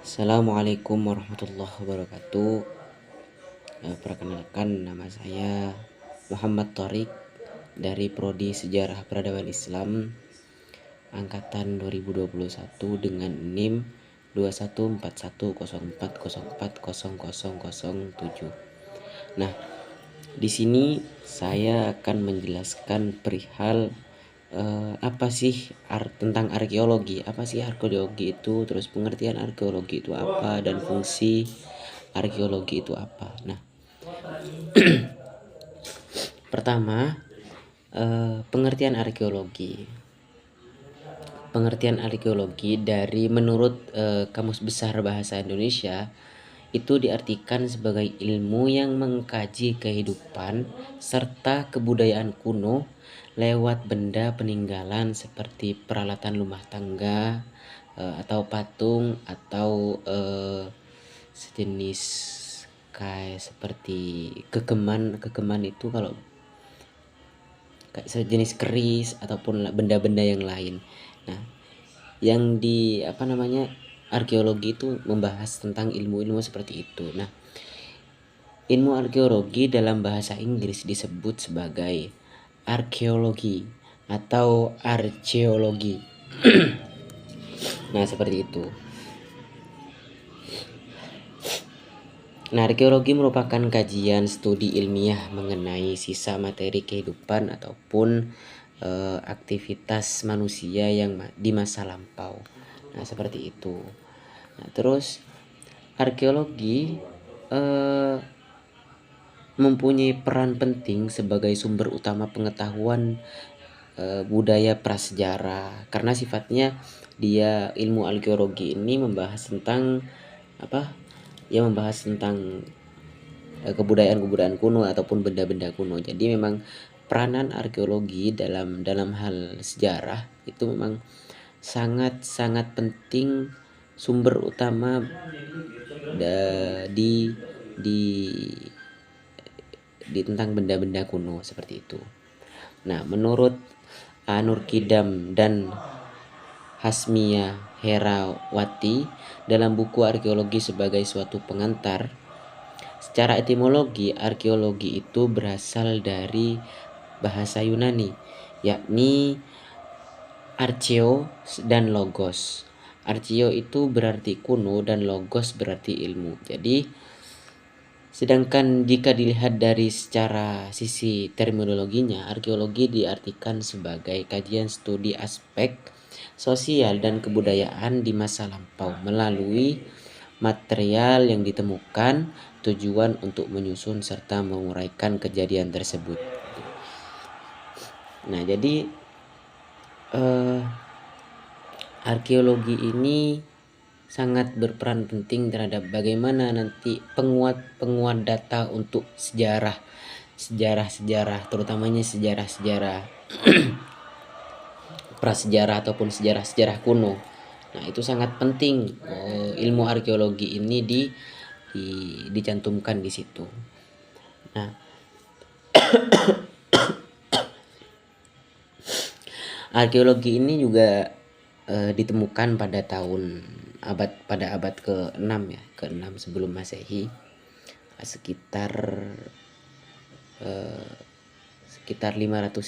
Assalamualaikum warahmatullahi wabarakatuh. Perkenalkan, nama saya Muhammad Thorik dari Prodi Sejarah Peradaban Islam angkatan 2021 dengan NIM 214104040007. Nah, di sini saya akan menjelaskan perihal apa sih tentang arkeologi. Apa sih arkeologi itu, terus pengertian arkeologi itu apa, dan fungsi arkeologi itu apa. Nah, pertama, pengertian arkeologi. Pengertian arkeologi dari menurut Kamus Besar Bahasa Indonesia itu diartikan sebagai ilmu yang mengkaji kehidupan serta kebudayaan kuno lewat benda peninggalan seperti peralatan rumah tangga atau patung atau sejenis kayak seperti kegeman itu kalau kayak sejenis keris ataupun benda-benda yang lain. Nah, yang di arkeologi itu membahas tentang ilmu-ilmu seperti itu. Nah, ilmu arkeologi dalam bahasa Inggris disebut sebagai arkeologi atau archeologi. Nah, seperti itu. Nah, arkeologi merupakan kajian studi ilmiah mengenai sisa materi kehidupan ataupun aktivitas manusia yang di masa lampau. Nah, seperti itu. Nah, terus arkeologi mempunyai peran penting sebagai sumber utama pengetahuan budaya prasejarah, karena sifatnya dia ilmu arkeologi ini membahas tentang membahas tentang kebudayaan kuno ataupun benda-benda kuno. Jadi memang peranan arkeologi dalam hal sejarah itu memang sangat penting, sumber utama di tentang benda-benda kuno seperti itu. Nah, menurut Nur Kidam dan Hasmia Herawati dalam buku Arkeologi sebagai suatu pengantar, secara etimologi arkeologi itu berasal dari bahasa Yunani, yakni archeo dan logos. Archeo itu berarti kuno dan logos berarti ilmu. Jadi sedangkan jika dilihat dari secara sisi terminologinya, arkeologi diartikan sebagai kajian studi aspek sosial dan kebudayaan di masa lampau melalui material yang ditemukan, tujuan untuk menyusun serta menguraikan kejadian tersebut. Nah, jadi arkeologi ini sangat berperan penting terhadap bagaimana nanti penguat data untuk sejarah terutamanya sejarah prasejarah ataupun sejarah kuno. Nah, itu sangat penting ilmu arkeologi ini dicantumkan di situ. Nah, arkeologi ini juga ditemukan pada abad ke-6 ya, ke-6 sebelum Masehi, sekitar 556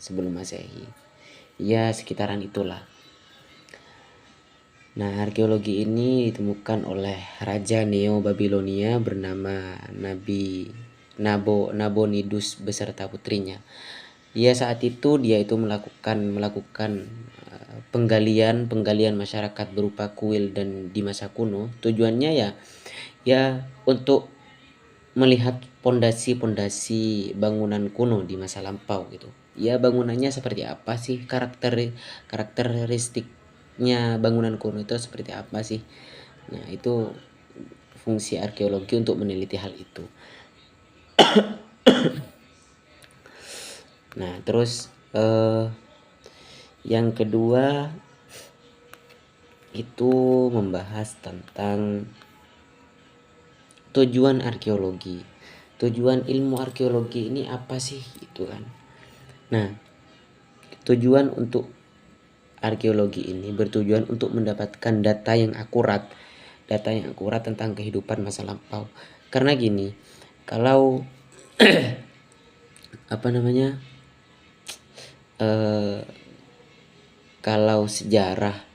sebelum Masehi. Ya, sekitaran itulah. Nah, arkeologi ini ditemukan oleh Raja Neo Babilonia bernama Nabi Nabonidus beserta putrinya. Saat itu dia itu melakukan penggalian masyarakat berupa kuil dan di masa kuno. Tujuannya ya untuk melihat pondasi bangunan kuno di masa lampau gitu. Ya, bangunannya seperti apa sih, karakteristiknya bangunan kuno itu seperti apa sih. Nah, itu fungsi arkeologi untuk meneliti hal itu. Nah, terus yang kedua itu membahas tentang tujuan arkeologi. Tujuan ilmu arkeologi ini apa sih itu kan. Nah, tujuan untuk arkeologi ini bertujuan untuk mendapatkan data yang akurat tentang kehidupan masa lampau. Karena gini, kalau apa namanya, kalau sejarah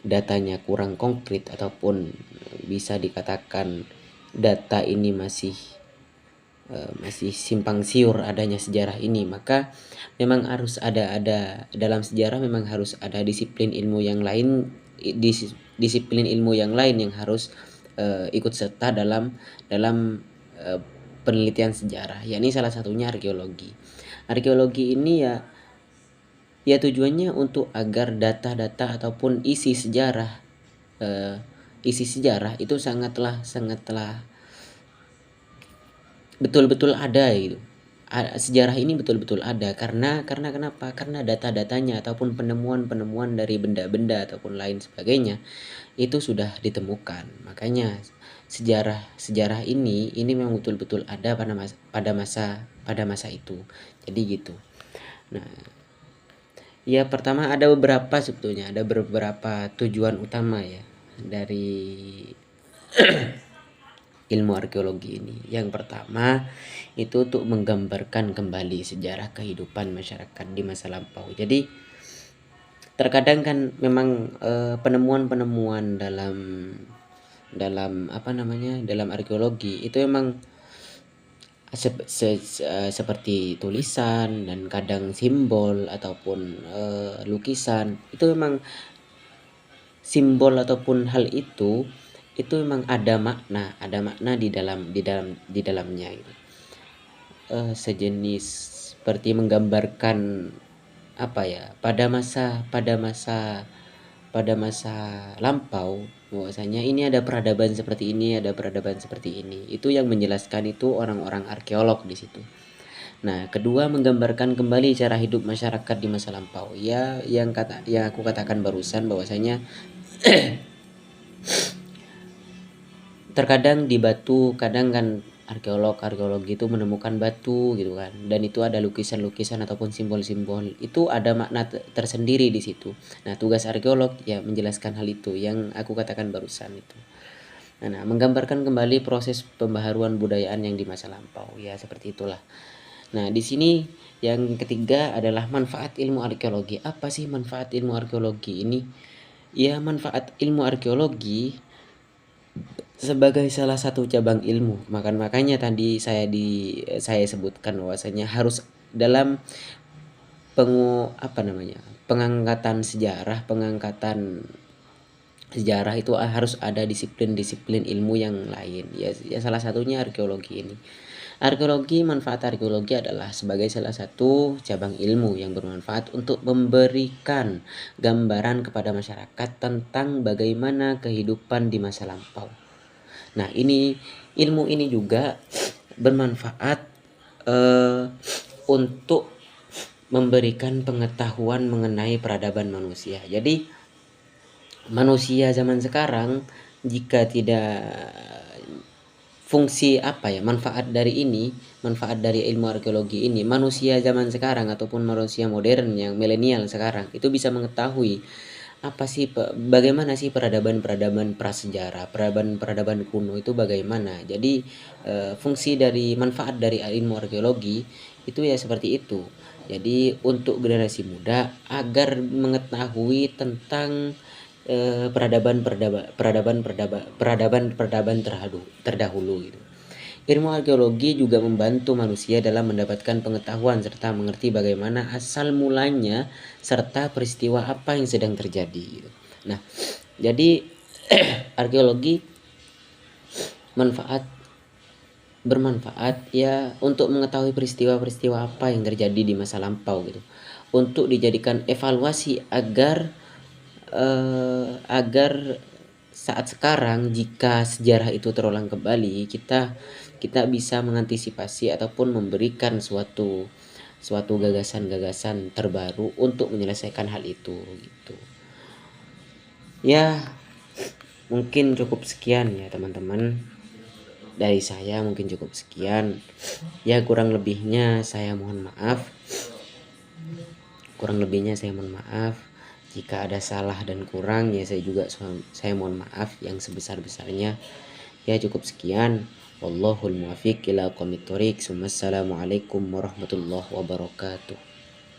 datanya kurang konkret ataupun bisa dikatakan data ini masih simpang siur adanya sejarah ini, maka memang harus ada dalam sejarah memang harus ada disiplin ilmu yang lain yang harus ikut serta dalam penelitian sejarah, yakni salah satunya arkeologi. Arkeologi ini ya tujuannya untuk agar data-data ataupun isi sejarah itu sangatlah betul-betul ada gitu. Sejarah ini betul-betul ada karena kenapa? Karena data-datanya ataupun penemuan-penemuan dari benda-benda ataupun lain sebagainya itu sudah ditemukan. Makanya sejarah ini memang betul-betul ada pada masa itu. Jadi gitu. Nah, ya pertama ada beberapa tujuan utama ya dari ilmu arkeologi ini. Yang pertama itu untuk menggambarkan kembali sejarah kehidupan masyarakat di masa lampau. Jadi terkadang kan memang penemuan-penemuan dalam arkeologi itu memang seperti tulisan dan kadang simbol ataupun lukisan. Itu memang simbol ataupun hal itu memang ada makna di dalamnya gitu. Sejenis seperti menggambarkan pada masa lampau bahwasanya ini ada peradaban seperti ini, itu yang menjelaskan itu orang-orang arkeolog di situ. Nah, kedua menggambarkan kembali cara hidup masyarakat di masa lampau. Ya, yang aku katakan barusan bahwasanya terkadang di batu, kadang kan arkeologi itu menemukan batu gitu kan, dan itu ada lukisan-lukisan ataupun simbol-simbol, itu ada makna tersendiri di situ. Nah, tugas arkeolog ya menjelaskan hal itu yang aku katakan barusan itu. Nah, menggambarkan kembali proses pembaharuan budayaan yang di masa lampau, ya seperti itulah. Nah, di sini yang ketiga adalah manfaat ilmu arkeologi. Apa sih manfaat ilmu arkeologi ini? Ya, manfaat ilmu arkeologi sebagai salah satu cabang ilmu. Makanya tadi saya sebutkan bahwasanya harus dalam pengangkatan sejarah itu harus ada disiplin ilmu yang lain. Ya salah satunya arkeologi ini. Manfaat arkeologi adalah sebagai salah satu cabang ilmu yang bermanfaat untuk memberikan gambaran kepada masyarakat tentang bagaimana kehidupan di masa lampau. Nah, ilmu ini juga bermanfaat untuk memberikan pengetahuan mengenai peradaban manusia. Jadi manusia zaman sekarang jika tidak manfaat dari ilmu arkeologi ini, manusia zaman sekarang ataupun manusia modern yang milenial sekarang itu bisa mengetahui bagaimana sih peradaban prasejarah, peradaban kuno itu bagaimana. Jadi fungsi dari manfaat dari ilmu arkeologi itu ya seperti itu. Jadi untuk generasi muda agar mengetahui tentang peradaban terdahulu gitu. Ilmu arkeologi juga membantu manusia dalam mendapatkan pengetahuan serta mengerti bagaimana asal mulanya serta peristiwa apa yang sedang terjadi. Nah, jadi arkeologi bermanfaat ya untuk mengetahui peristiwa-peristiwa apa yang terjadi di masa lampau gitu, untuk dijadikan evaluasi agar saat sekarang jika sejarah itu terulang kembali, kita bisa mengantisipasi ataupun memberikan suatu gagasan-gagasan terbaru untuk menyelesaikan hal itu gitu. Ya, mungkin cukup sekian ya teman-teman. Dari saya mungkin cukup sekian. Ya, kurang lebihnya saya mohon maaf. Jika ada salah dan kurang ya saya mohon maaf yang sebesar-besarnya. Ya cukup sekian. Wallahul muwaffiq ila aqwamit thoriq. Wassalamualaikum warahmatullahi wabarakatuh.